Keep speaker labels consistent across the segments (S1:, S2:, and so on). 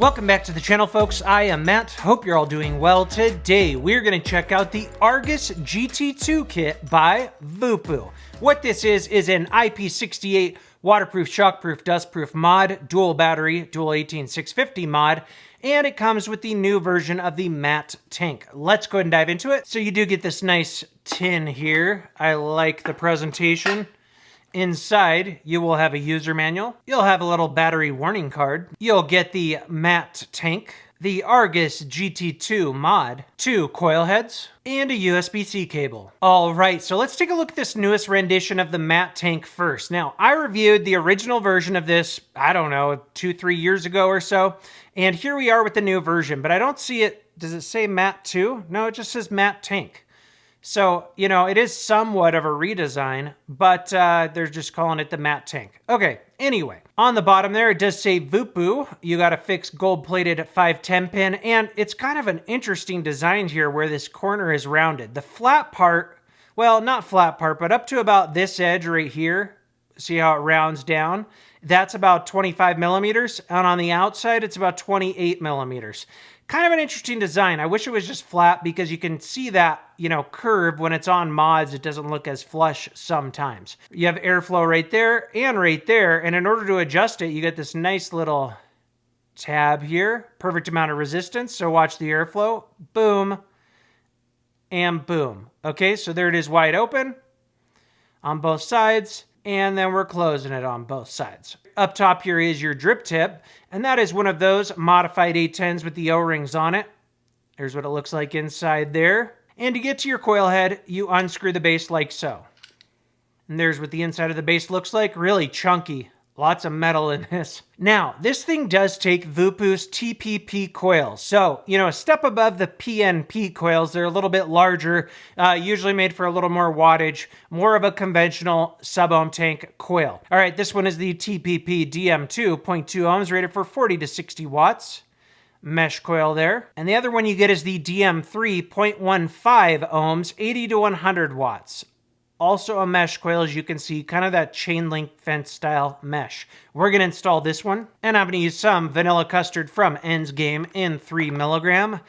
S1: Welcome back to the channel, folks. I am Matt. Hope you're all doing well. Today, we're going to check out the Argus GT2 kit by Voopoo. What this is an IP68 waterproof, shockproof, dustproof mod, dual battery, dual 18650 mod, and it comes with the new version of the matte tank. Let's go ahead and dive into it. So you do get this nice tin here. I like the presentation. Inside, you will have a user manual. You'll have a little battery warning card. You'll get the matte tank, the Argus GT2 Mod, 2 coil heads, and a USB-C cable. All right, so let's take a look at this newest rendition of the matte tank first. Now, I reviewed the original version of this, I don't know, 2-3 years ago or so, and here we are with the new version, but I don't see it. Does it say matte 2? No, it just says matte tank. So, you know, it is somewhat of a redesign, but they're just calling it the matte tank. Okay, anyway, on the bottom there, it does say Voopoo. You got a fixed gold-plated 510 pin, and it's kind of an interesting design here where this corner is rounded. The flat part, well, not flat part, but up to about this edge right here, see how it rounds down? That's about 25 millimeters, and on the outside, it's about 28 millimeters. Kind of an interesting design. I wish it was just flat because you can see that, you know, curve when it's on mods. It doesn't look as flush sometimes. You have airflow right there, and in order to adjust it, you get this nice little tab here. Perfect amount of resistance, so watch the airflow. Boom, and boom. Okay, so there it is wide open on both sides, and then we're closing it on both sides. Up top here is your drip tip, and that is one of those modified 810s with the O-rings on it. Here's what it looks like inside there. And to get to your coil head, you unscrew the base like so. And there's what the inside of the base looks like, really chunky. Lots of metal in this. Now, this thing does take Voopoo's TPP coils. So, you know, a step above the PNP coils. They're a little bit larger, usually made for a little more wattage, more of a conventional sub-ohm tank coil. All right, this one is the TPP DM2, 0.2 ohms, rated for 40 to 60 watts. Mesh coil there. And the other one you get is the DM3, 0.15 ohms, 80 to 100 watts. Also a mesh coil, as you can see, kind of that chain link fence style mesh. We're going to install this one, and I'm going to use some vanilla custard from Ends Game in 3 milligram.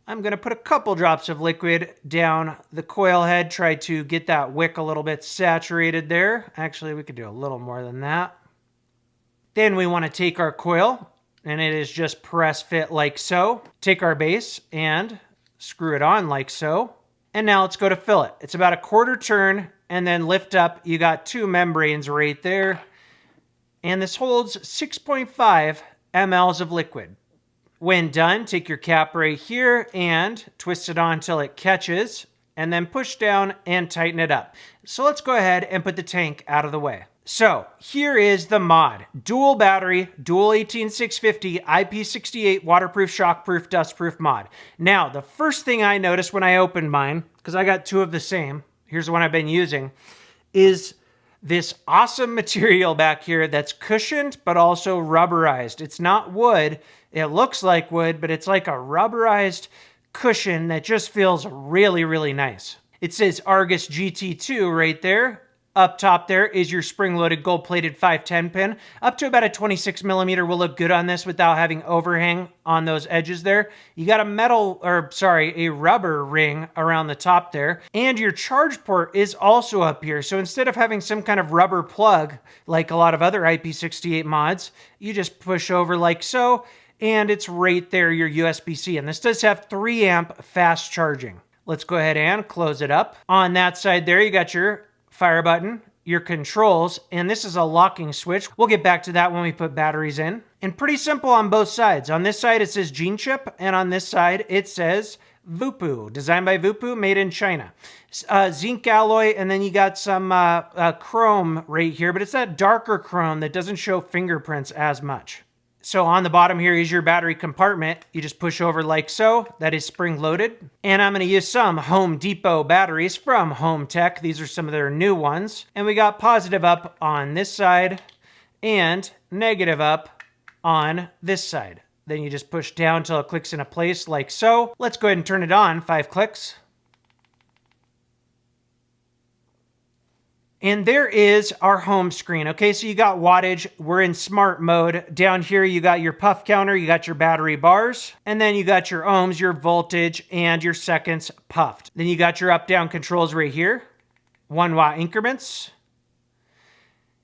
S1: I'm going to put a couple drops of liquid down the coil head, try to get that wick a little bit saturated there. Actually, we could do a little more than that. Then we want to take our coil, and it is just press fit like so. Take our base and screw it on like so. And now let's go to fill it. It's about a quarter turn, and then lift up. You got 2 membranes right there. And this holds 6.5 mLs of liquid. When done, take your cap right here and twist it on until it catches, and then push down and tighten it up. So let's go ahead and put the tank out of the way. So here is the mod. Dual battery, dual 18650, IP68 waterproof, shockproof, dustproof mod. Now, the first thing I noticed when I opened mine, because I got 2 of the same, here's the one I've been using, is this awesome material back here that's cushioned but also rubberized. It's not wood. It looks like wood, but it's like a rubberized cushion that just feels really, really nice. It says Argus GT2 right there. Up top there is your spring-loaded gold-plated 510 pin. Up to about a 26 millimeter will look good on this without having overhang on those edges there. You got a rubber ring around the top there. And your charge port is also up here. So instead of having some kind of rubber plug, like a lot of other IP68 mods, you just push over like so, and it's right there, your USB-C. And this does have 3 amp fast charging. Let's go ahead and close it up. On that side there, you got your fire button, your controls, and this is a locking switch. We'll get back to that when we put batteries in. And pretty simple on both sides. On this side, it says Gene Chip, and on this side, it says Voopoo. Designed by Voopoo, made in China. Zinc alloy, and then you got some chrome right here, but it's that darker chrome that doesn't show fingerprints as much. So on the bottom here is your battery compartment. You just push over like so. That is spring loaded. And I'm going to use some Home Depot batteries from Home Tech. These are some of their new ones. And we got positive up on this side and negative up on this side. Then you just push down until it clicks into place like so. Let's go ahead and turn it on. 5 clicks. And there is our home screen. Okay, so you got wattage. We're in smart mode. Down here, you got your puff counter, you got your battery bars, and then you got your ohms, your voltage, and your seconds puffed. Then you got your up-down controls right here, 1 watt increments.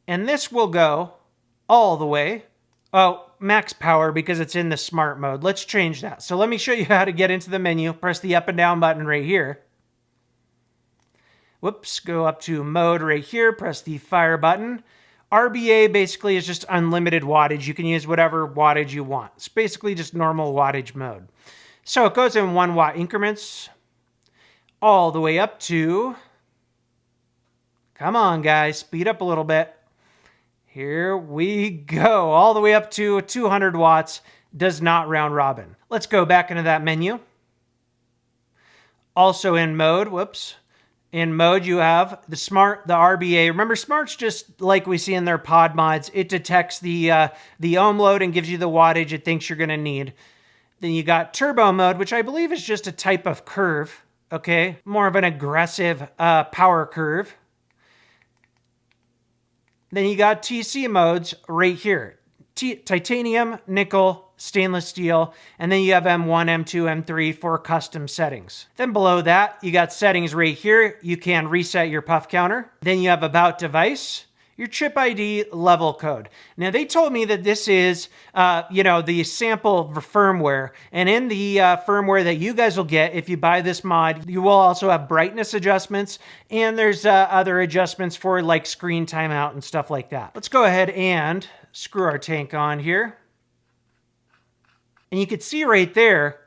S1: And this will go all the way. Oh, max power because it's in the smart mode. Let's change that. So let me show you how to get into the menu. Press the up and down button right here. Whoops, go up to mode right here, press the fire button. RBA basically is just unlimited wattage. You can use whatever wattage you want. It's basically just normal wattage mode. So it goes in 1 watt increments all the way up to, come on guys, speed up a little bit. Here we go, all the way up to 200 watts, does not round robin. Let's go back into that menu. Also in mode, whoops. In mode, you have the smart, the RBA. Remember, smart's just like we see in their pod mods. It detects the ohm load and gives you the wattage it thinks you're going to need. Then you got turbo mode, which I believe is just a type of curve, okay? More of an aggressive power curve. Then you got TC modes right here. Titanium, nickel, stainless steel, and then you have M1, M2, M3 for custom settings. Then below that, you got settings right here. You can reset your puff counter. Then you have about device, your chip ID, level code. Now they told me that this is, the sample firmware, and in the firmware that you guys will get if you buy this mod, you will also have brightness adjustments, and there's other adjustments for like screen timeout and stuff like that. Let's go ahead and screw our tank on here. And you can see right there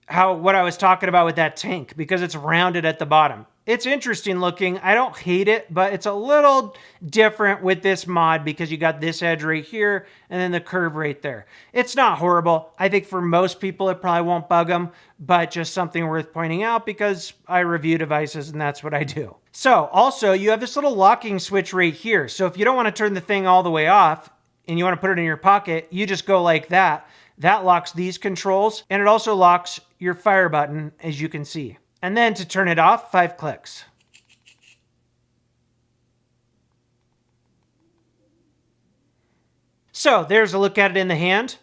S1: what I was talking about with that tank, because it's rounded at the bottom. It's interesting looking. I don't hate it, but it's a little different with this mod because you got this edge right here and then the curve right there. It's not horrible. I think for most people, it probably won't bug them, but just something worth pointing out because I review devices and that's what I do. So also you have this little locking switch right here. So if you don't want to turn the thing all the way off and you want to put it in your pocket, you just go like that. That locks these controls, and it also locks your fire button, as you can see. And then to turn it off, 5 clicks. So there's a look at it in the hand.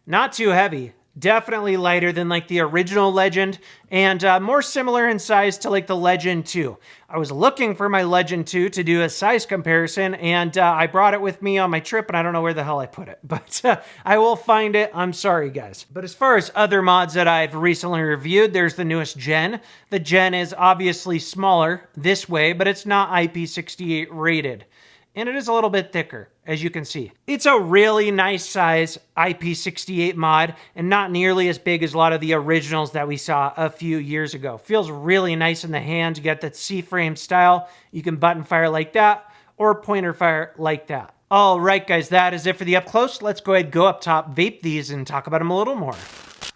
S1: Not too heavy. Definitely lighter than like the original Legend, and more similar in size to like the Legend 2. I was looking for my Legend 2 to do a size comparison, and I brought it with me on my trip, and I don't know where the hell I put it, but I will find it. I'm sorry, guys. But as far as other mods that I've recently reviewed, there's the newest Gen. The Gen is obviously smaller this way, but it's not IP68 rated. And it is a little bit thicker, as you can see. It's a really nice size IP68 mod, and not nearly as big as a lot of the originals that we saw a few years ago. Feels really nice in the hand. You got that C-frame style. You can button fire like that, or pointer fire like that. All right, guys, that is it for the up close. Let's go ahead and go up top, vape these, and talk about them a little more.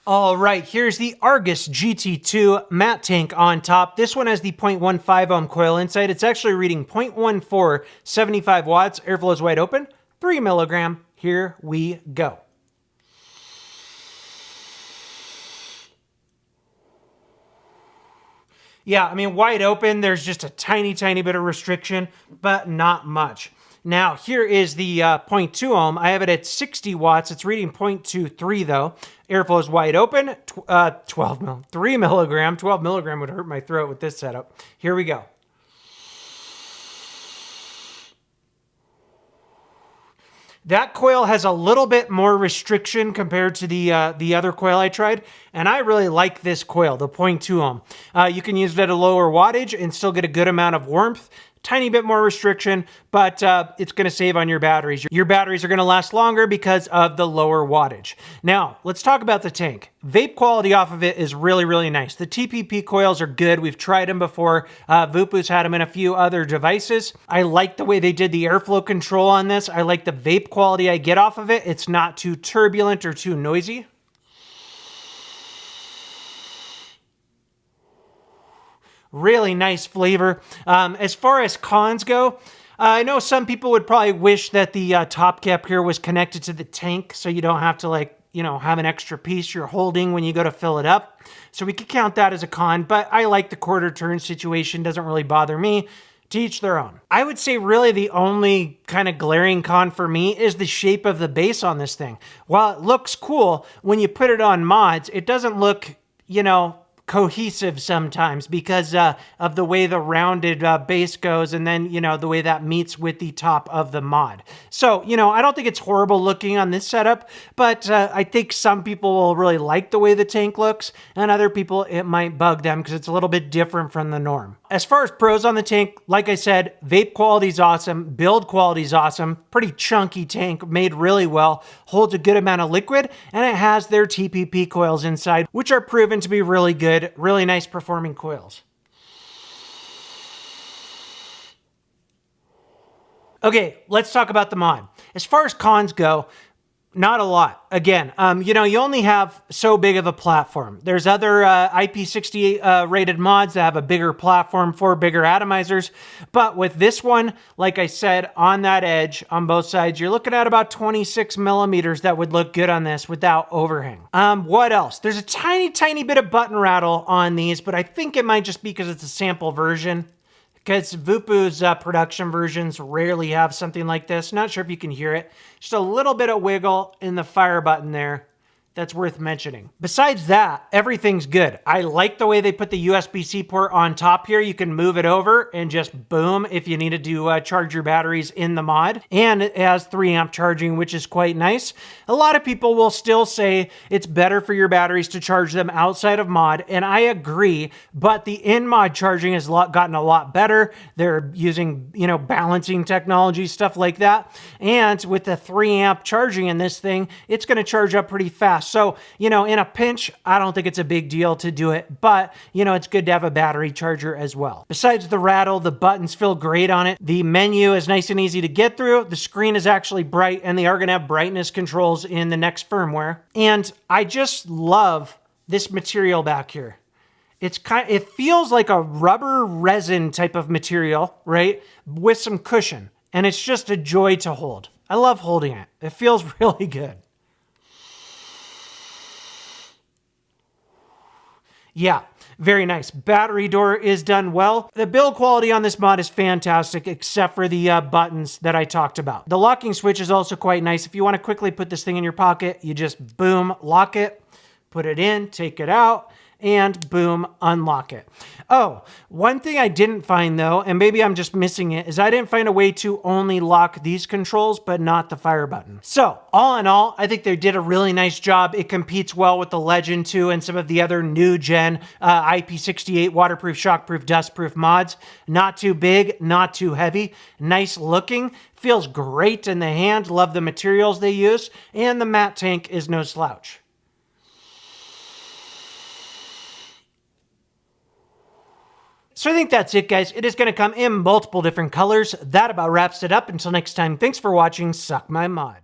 S1: All right, here's the Argus GT2 matte tank on top. This one has the 0.15 ohm coil inside. It's actually reading 0.14, 75 watts. Airflow is wide open, 3 milligram. Here we go. Yeah, I mean, wide open, there's just a tiny bit of restriction, but not much. Now, here is the 0.2 ohm. I have it at 60 watts. It's reading 0.23 though. Airflow is wide open, 3 milligram. 12 milligram would hurt my throat with this setup. Here we go. That coil has a little bit more restriction compared to the other coil I tried, and I really like this coil, the 0.2 ohm. You can use it at a lower wattage and still get a good amount of warmth. Tiny bit more restriction, but it's going to save on your batteries. Your batteries are going to last longer because of the lower wattage. Now, let's talk about the tank. Vape quality off of it is really nice. The TPP coils are good. We've tried them before. Voopoo's had them in a few other devices. I like the way they did the airflow control on this. I like the vape quality I get off of it. It's not too turbulent or too noisy. Really nice flavor. As far as cons go, I know some people would probably wish that the top cap here was connected to the tank so you don't have to have an extra piece you're holding when you go to fill it up. So we could count that as a con, but I like the quarter turn situation. Doesn't really bother me. To each their own. I would say really the only kind of glaring con for me is the shape of the base on this thing. While it looks cool, when you put it on mods, it doesn't look, you know, cohesive sometimes because of the way the rounded base goes, and then, you know, the way that meets with the top of the mod. So, you know, I don't think it's horrible looking on this setup, but I think some people will really like the way the tank looks, and other people it might bug them because it's a little bit different from the norm. As far as pros on the tank, like I said, vape quality is awesome, build quality is awesome, pretty chunky tank, made really well, holds a good amount of liquid, and it has their TPP coils inside, which are proven to be really good. Really nice performing coils. Okay, let's talk about the mod. As far as cons go, not a lot. Again, you know, you only have so big of a platform. There's other IP68 rated mods that have a bigger platform for bigger atomizers. But with this one, like I said, on that edge on both sides, you're looking at about 26 millimeters that would look good on this without overhang. What else? There's a tiny bit of button rattle on these, but I think it might just be because it's a sample version. Because Voopoo's production versions rarely have something like this. Not sure if you can hear it. Just a little bit of wiggle in the fire button there. That's worth mentioning. Besides that, everything's good. I like the way they put the USB-C port on top here. You can move it over and just boom if you needed to charge your batteries in the mod. And it has 3 amp charging, which is quite nice. A lot of people will still say it's better for your batteries to charge them outside of mod, and I agree, but the in-mod charging has gotten a lot better. They're using, you know, balancing technology, stuff like that. And with the 3 amp charging in this thing, it's going to charge up pretty fast. So, you know, in a pinch, I don't think it's a big deal to do it, but, you know, it's good to have a battery charger as well. Besides the rattle, the buttons feel great on it. The menu is nice and easy to get through. The screen is actually bright, and they are going to have brightness controls in the next firmware. And I just love this material back here. It feels like a rubber resin type of material, right? With some cushion, and it's just a joy to hold. I love holding it. It feels really good. Yeah, very nice. Battery door is done well. The build quality on this mod is fantastic, except for the buttons that I talked about. The locking switch is also quite nice. If you want to quickly put this thing in your pocket, you just boom, lock it, put it in, take it out, and boom, unlock it. Oh, one thing I didn't find though, and maybe I'm just missing it, is I didn't find a way to only lock these controls, but not the fire button. So all in all, I think they did a really nice job. It competes well with the Legend 2 and some of the other new gen IP68 waterproof, shockproof, dustproof mods. Not too big, not too heavy, nice looking, feels great in the hand, love the materials they use, and the matte tank is no slouch. So I think that's it, guys. It is going to come in multiple different colors. That about wraps it up. Until next time, thanks for watching. Suck my mod.